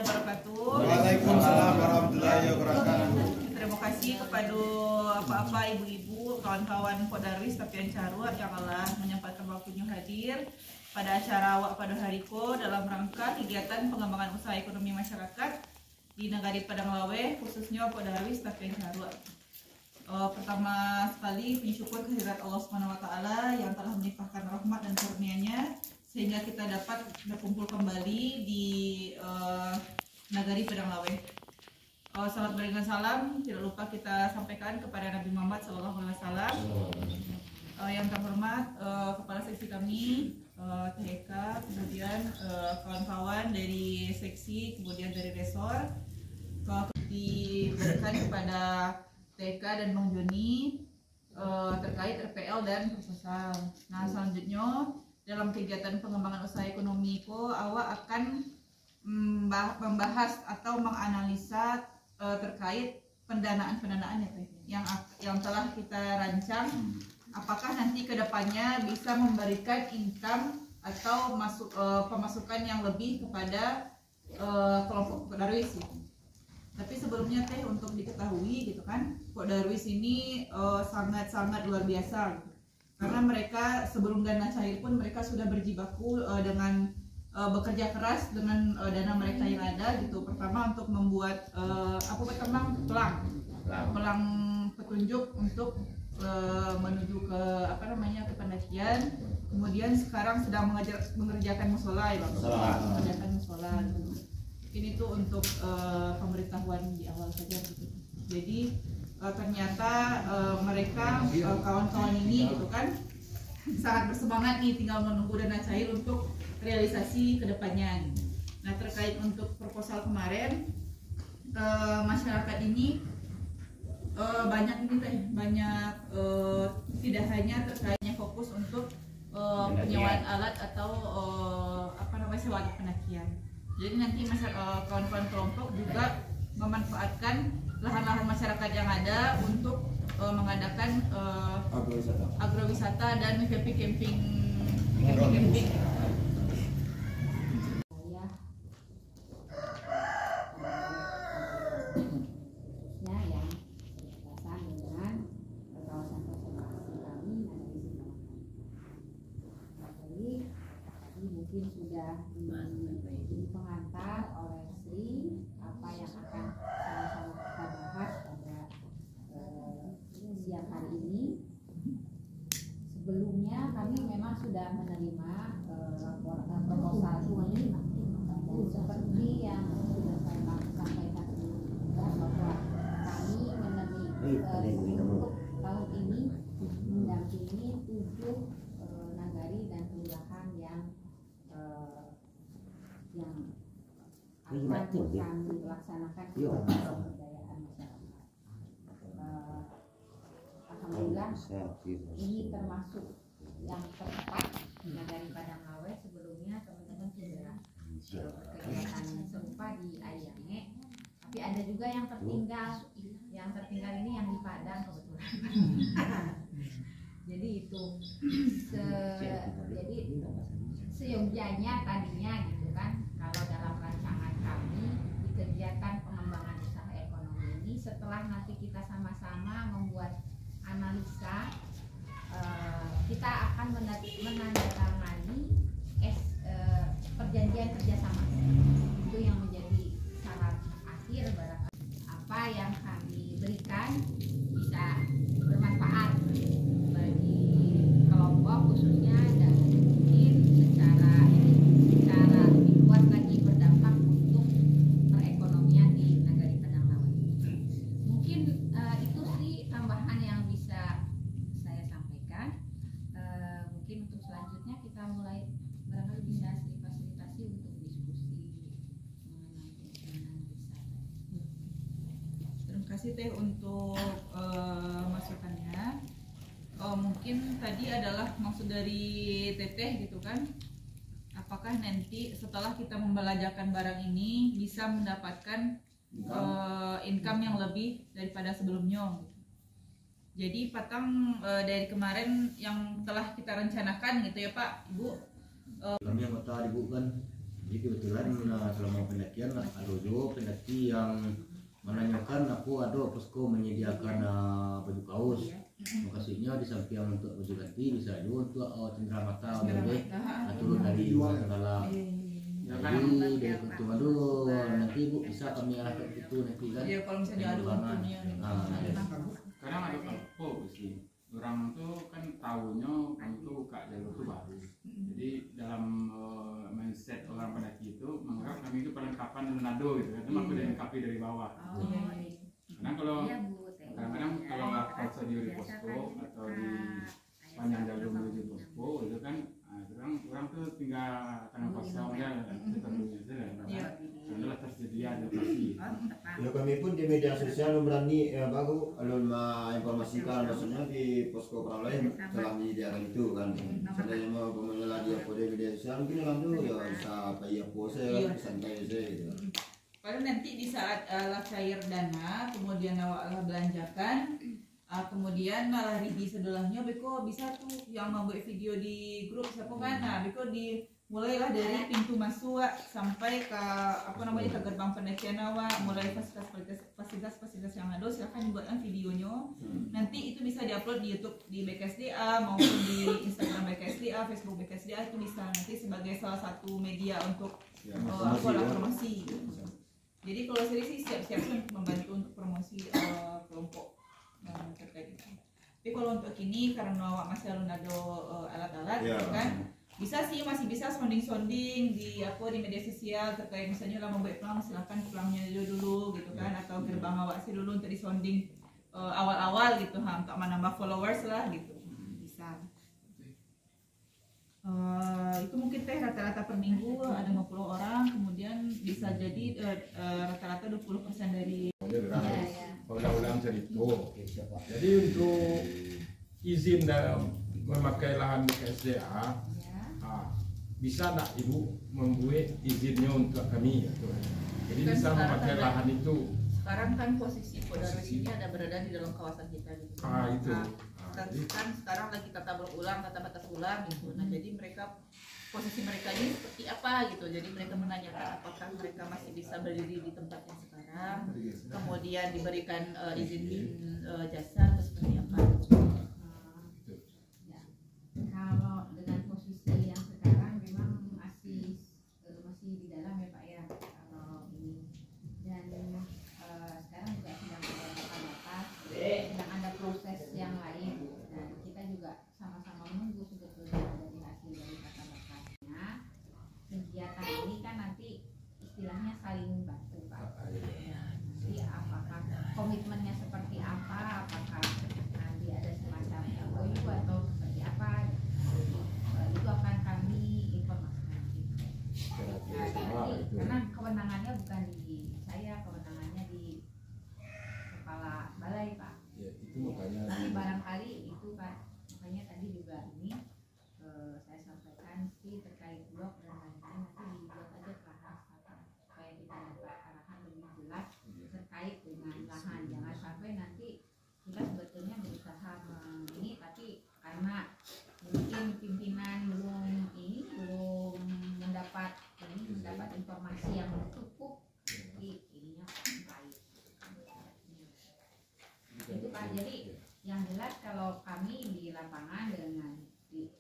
Waalaikumsalam warahmatullahi wabarakatuh. Terima kasih kepada apa-apa ibu-ibu, kawan-kawan Podarwis Tapian Carua yang telah menyempatkan waktunya hadir pada acara Wak pada Hariko dalam rangka kegiatan pengembangan usaha ekonomi masyarakat di Nagari Padang Lawe, khususnya Podarwis Tapian Carua. Pertama sekali puji syukur kehadirat Allah SWT yang telah melimpahkan rahmat dan karunia-Nya sehingga kita dapat berkumpul kembali di Nagari Padang Lawe. Salam berikan salam tidak lupa kita sampaikan kepada Nabi Muhammad SAW. Yang terhormat kepala seksi kami, THK, kemudian kawan-kawan dari seksi, kemudian dari resor, diberikan kepada THK dan Bang Joni terkait RPL dan proposal. Nah, selanjutnya dalam kegiatan pengembangan usaha ekonomi awak akan membahas atau menganalisa terkait pendanaan yang telah kita rancang, apakah nanti kedepannya bisa memberikan income atau pemasukan yang lebih kepada kelompok Podarwis gitu. Tapi sebelumnya untuk diketahui gitu kan, Podarwis ini sangat-sangat luar biasa gitu. Karena mereka sebelum dana cair pun mereka sudah berjibaku dengan bekerja keras dengan dana mereka yang ada gitu. Pertama untuk membuat pelang petunjuk untuk menuju ke ke pendakian. Kemudian sekarang sedang mengerjakan musola ya, mengerjakan musola gitu. Mungkin itu untuk pemberitahuan di awal saja gitu. Jadi ternyata mereka kawan-kawan ini gitu kan sangat bersemangat nih, tinggal menunggu dana cair untuk realisasi kedepannya. Nah, terkait untuk proposal kemarin, masyarakat ini banyak tidak hanya terkaitnya fokus untuk penyewaan alat atau sewa pendakian. Jadi nanti kawan-kawan kelompok juga memanfaatkan lahan-lahan masyarakat yang ada untuk mengadakan agrowisata dan camping. Mungkin sudah di pengantar oleh Sri apa yang akan sama-sama kita bahas pada siang hari ini. Sebelumnya kami memang sudah menerima proposal ini, dan seperti yang sudah saya sampaikan bahwa kami menerima untuk tahun ini mendampingi 7 nagari dan kelurahan yang akan dilaksanakan pemberdayaan masyarakat. Alhamdulillah ini termasuk yang tercepat dari Padang Lawe. Sebelumnya teman-teman sudah kegiatan serupa di Ayane, tapi ada juga yang tertinggal. Yang tertinggal ini yang di Padang kebetulan. Jadi itu jadi seyogyanya tadinya gitu kan, kalau dalam rancangan kami di kegiatan pengembangan usaha ekonomi ini, setelah nanti kita sama-sama membuat analisa, kita akan menandatangani perjanjian kerjasama. Itu yang menjadi syarat akhir, barangkali apa yang kami berikan bisa bermanfaat bagi kelompok khususnya, dan mungkin secara lebih luas lagi berdampak untuk perekonomian di Nagari Padang Lawe. Mungkin itu sih tambahan yang bisa saya sampaikan. Mungkin untuk selanjutnya kita mulai barangkali bisa difasilitasi untuk diskusi mengenai wisata. Terima kasih Teh untuk masukannya. Mungkin tadi adalah maksud dari Teteh gitu kan, apakah nanti setelah kita membelajarkan barang ini bisa mendapatkan income yang lebih daripada sebelumnya gitu. Jadi Patang dari kemarin yang telah kita rencanakan gitu ya Pak, Ibu, Kami anggota Ibu kan Jadi kebetulan selama pendakian ada juga pendaki yang menanyakan aku ada posko menyediakan baju kaos. Lokasinya di samping untuk baju ganti bisa juga untuk cenderamata turun dari segala. Jadi dari keuntungan dulu nanti Bu bisa kami arahkan itu nanti kan. Iya, kalau misalnya ada untungnya. Kadang ada kelompok sih. Orang tuh kan tahunya kami tuh buka jalur tuh baru. Jadi dalam mindset orang pendaki itu menganggap kami itu perlengkapan Leonardo gitu kan. Itu aku dilengkapi dari bawah. Karena kalau kadang-kadang kalau prosedur di posko atau di sepanjang jalur menuju posko itu kan orang tuh tinggal tangan kosong ya sepenuhnya saja karena tersedia di lokasi. Ya kami pun di media sosial berani baru alun menginformasikan maksudnya di posko perang lain telah menyediakan itu kan. Seandainya mau pemanya lagi apa di media sosial mungkin orang tuh ya bisa payah puasa santai aja gitu. Lalu nanti di saat lah cair dana, kemudian awak lah belanjakan, kemudian malah di sebelahnya beko bisa tuh yang membuat video di grup siapa kan, nah beko di mulailah dari pintu masuk sampai ke apa namanya ke gerbang pendakian awak, mulai fasilitas yang ada silahkan dibuatkan videonya. Nanti itu bisa diupload di YouTube di BKSDA maupun di Instagram BKSDA, Facebook BKSDA itu bisa nanti sebagai salah satu media untuk promosi. Jadi kalau sendiri sih siap-siap membantu untuk promosi kelompok yang terkait itu. Tapi kalau untuk ini karena awak masih alun ada alat-alat gitu kan, bisa sih masih bisa sounding di media sosial terkait misalnya lah membuat pelang silahkan pelangnya dulu gitu kan, atau gerbang awak sih dulu untuk di sounding awal-awal gitu untuk menambah followers lah gitu bisa. Itu mungkin teh rata-rata per minggu ada 50 orang, kemudian bisa jadi rata-rata 20% dari ulang cerita. Jadi untuk izin dalam memakai lahan BKSDA, bisa tak Ibu membuat izinnya untuk kami? Jadi kan bisa memakai lahan itu. Sekarang kan posisi Podarus ini ada berada di dalam kawasan kita gitu. Itu. Kan sekarang lagi tata batas ulang gitu. Nah jadi mereka posisi mereka ini seperti apa gitu. Jadi mereka menanyakan apakah mereka masih bisa berdiri di tempat yang sekarang, kemudian diberikan izin jasa atau seperti apa. Kalau dengan posisi yang sekarang memang masih di dalam ya Pak ya, kalau ini dan sekarang juga sedang ada batas, sedang ada proses yang lain dan kita juga sama-sama menunggu sebetulnya dari hasil dari batasnya. Kegiatan ini kan nanti istilahnya saling bantu Pak. Nanti apakah komitmennya seperti apa, apakah nanti ada semacam MOU atau seperti apa, itu akan kami informasikan. Karena kewenangannya bukan di saya, kewenangannya di kepala balai Pak. Tapi barangkali itu Pak, makanya tadi juga ini saya sampaikan sih terkait blog dan lain-lain, nanti dibuat aja kelas supaya kita dapat arahan lebih jelas terkait dengan lahan. Jangan sampai nanti kita sebetulnya berusaha ini tapi karena mungkin pimpinan belum mendapat informasi yang cukup, ininya baik. Itu Pak. Jadi yang jelas kalau kami di lapangan dengan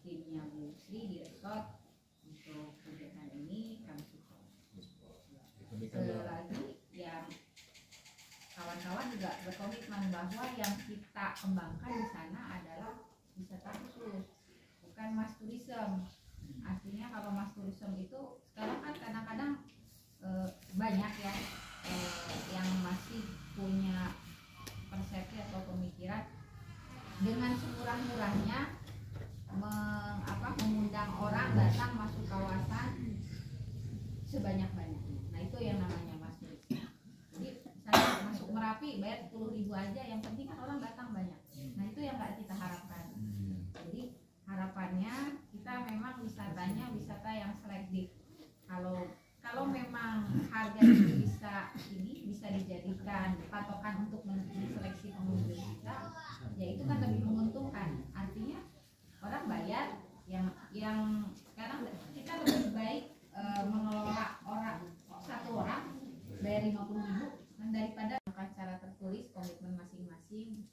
timnya Bu Sri di resort untuk kegiatan ini kami support. Selagi yang kawan-kawan juga berkomitmen bahwa yang kita kembangkan di sana adalah wisata khusus, bukan mass tourism. Artinya kalau mass tourism itu sekarang kan kadang-kadang banyak ya yang masih punya persepsi atau pemikiran dengan semurah-murahnya mengundang orang datang masuk kawasan sebanyak-banyaknya. Nah itu yang namanya mass tourism. Jadi misalnya masuk Merapi bayar 10.000 aja, yang penting kan orang datang banyak. Nah itu yang nggak kita harapkan. Jadi harapannya kita memang wisatanya wisata yang selektif. Kalau memang harga itu bisa dijadikan patokan untuk seleksi pengunjung kita, ya itu kan lebih menguntungkan. Artinya orang bayar yang sekarang kita lebih baik mengelola bayar 50.000 kan daripada secara tertulis komitmen masing-masing.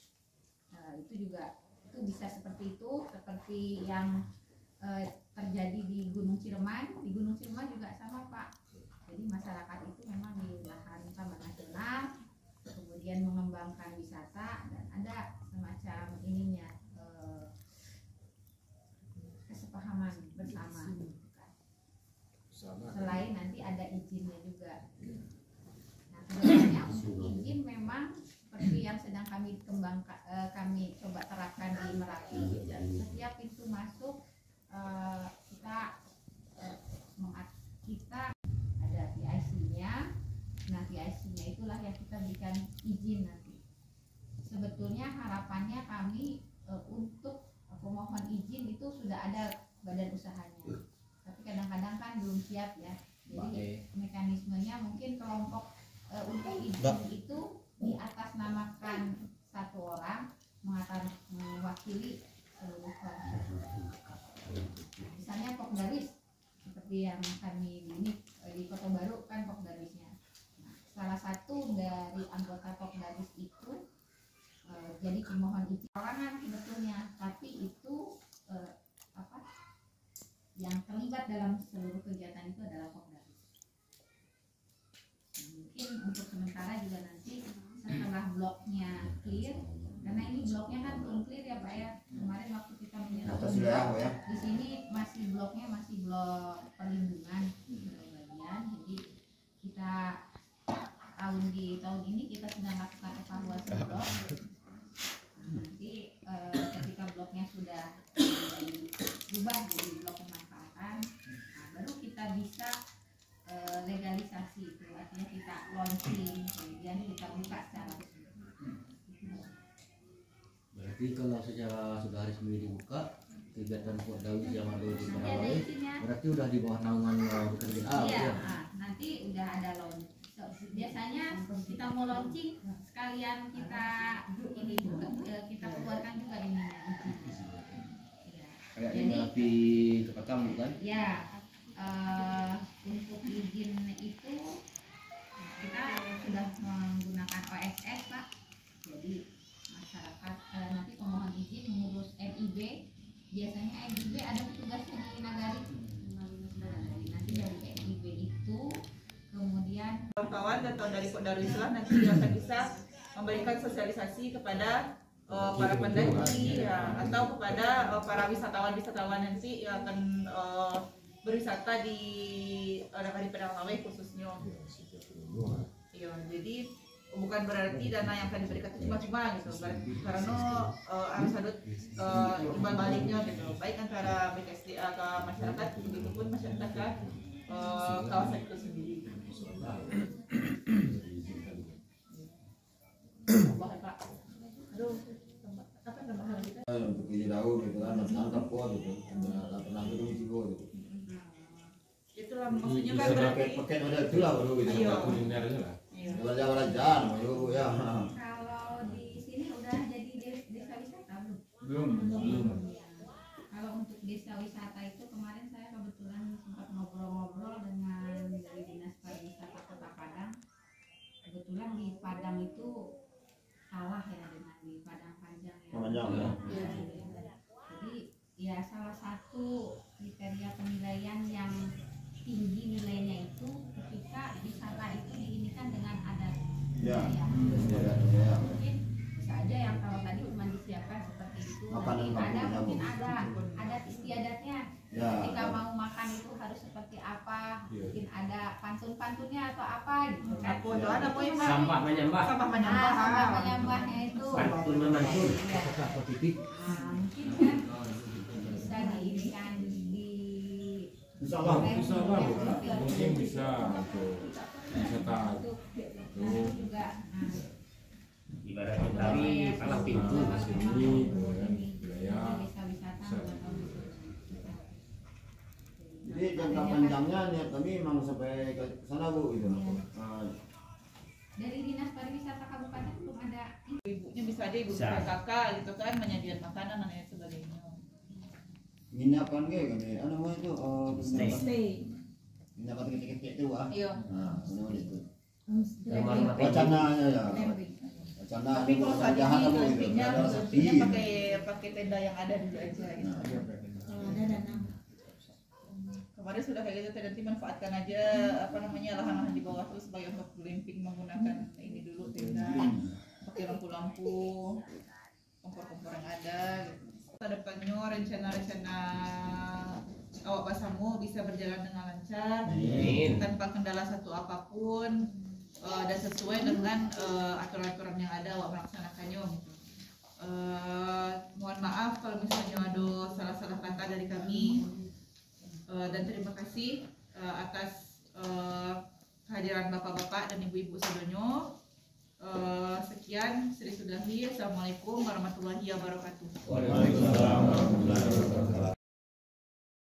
Itu juga itu bisa seperti itu, seperti yang terjadi di Gunung Ciremai. Di Gunung Ciremai juga sama Pak. Jadi masyarakat itu memang di lahan taman nasional, kemudian mengembangkan wisata dan ada semacam ininya kesepahaman bersama. Selain nanti ada izinnya juga. Nah, kedepannya untuk izin memang seperti yang sedang kami kembangkan, kami coba terapkan di Merapi. Setiap pintu masuk kita ada PIC-nya. Nah, PIC-nya itulah yang kita berikan izin nanti. Sebetulnya harapannya kami untuk pemohon izin itu sudah ada badan usahanya. Tapi kadang-kadang kan belum siap ya. Jadi mekanismenya mungkin kelompok untuk izin itu diatasnamakan satu orang mewakili seluruh kelompok. Misalnya Pokdaris seperti yang kami ini di Kota Baru kan Pokdarisnya. Nah, salah satu dari anggota Pokdaris itu jadi pemohon izin orangan sebetulnya, tapi itu yang terlibat dalam seluruh kegiatan itu adalah Pokdaris. Mungkin untuk sementara juga nanti setelah bloknya clear, karena ini bloknya kan belum clear ya Pak ya. Kemarin waktu kita menyerahkan blok, di sini masih bloknya masih blok perlindungan bagian. Jadi kita tahun ini kita sedang lakukan evaluasi blok. Nanti ketika bloknya sudah berubah jadi blok pemanfaatan, nah, baru kita bisa legalisasi itu, artinya kita launching, kemudian kita buka secara resmi. Berarti kalau secara sudah resmi dibuka kegiatan Pokdaris yang ada di Marawai, berarti udah di bawah naungan BKSDA. Iya, nanti udah ada launch. Biasanya kita mau launching sekalian kita ini kita keluarkan juga ini. Kayak ini api tempat kamu kan? Ya, untuk izin itu kita sudah menggunakan OSS Pak. Jadi masyarakat nanti pemohon izin mengurus MIB. Biasanya MIB ada petugasnya di Nagari. Nanti dari MIB itu kemudian kawan datang dari Darussalam nanti akan bisa memberikan sosialisasi kepada para pendaki ya, atau kepada para wisatawan nanti yang akan berwisata di Padang khususnya. Iya, jadi bukan berarti dana yang akan diberikan itu cuma-cuma gitu, karena harus ada imbal baliknya gitu, baik antara BKSDA ke masyarakat, begitupun masyarakat ke kawasan itu sendiri. Untuk ini tahu gitu kan, nangkap kok gitu, nggak pernah turun juga gitu. Itulah maksudnya kan Bisa berarti. paket ada itu lah baru gitu. Iya. Kulinernya lah. Jalan-jalan, baru ya. kalau di sini udah jadi desa wisata Belum. Kalau untuk desa wisata itu kemarin saya kebetulan sempat ngobrol-ngobrol dengan dari Dinas Pariwisata Kota Padang. Kebetulan di Padang itu kalah ya dengan di Padang Panjang ya. Panjang ya. Jadi ya salah satu kriteria penilaian yang tinggi nilainya itu ketika wisata itu diinikan dengan adat. Ya. Ya. Ya. Mungkin bisa aja yang kalau tadi cuma disiapkan seperti itu, Makanan nanti ada kampung mungkin nyambung. ada adat istiadatnya. Ya. Ketika mau makan itu harus seperti apa, mungkin ada pantun-pantunnya atau apa gitu kan. Apa tuh ada poin Sampah menyembah. sampah Nah, menyambah. sampai penyembahnya itu. Pantun memantun. Iya. Positif. Nah, mungkin kan bisa diinikan di Bisa lah. Bisa lah, mungkin bisa untuk wisata. Nanti juga Ibaratnya tadi salah pintu. Nah, di sini kemudian budaya. desa wisata Jadi jangka panjangnya niat kami memang sampai ke sana Bu gitu. dari Dinas Pariwisata Kabupaten belum ada. Ibunya bisa aja ibu Bisa. kakak gitu kan menyediakan makanan dan lain sebagainya. Nginap kan kayak gini, apa namanya itu? Stay. Stay. Nginap kecil-kecil itu ah. Iya. Nah, namanya itu. Homestay. wacananya ya. Wacana Tapi kalau saat jangan ini apa gitu. nantinya Ada sepi. pakai tenda yang ada dulu aja gitu. Kemarin sudah kayak gitu, nanti manfaatkan aja apa namanya lahan-lahan di bawah tuh sebagai untuk glamping menggunakan ini dulu tenda, pakai lampu-lampu, kompor-kompor yang ada. Gitu. Kedepannya rencana-rencana awak pasamu bisa berjalan dengan lancar, tanpa kendala satu apapun, dan sesuai dengan aturan-aturan yang ada awak melaksanakannya. Gitu. Mohon maaf kalau misalnya ada salah-salah kata dari kami. Dan terima kasih atas kehadiran bapak-bapak dan ibu-ibu sedonyo. Sekian, Sri Sudahi. Assalamualaikum warahmatullahi wabarakatuh. Waalaikumsalam warahmatullahi wabarakatuh.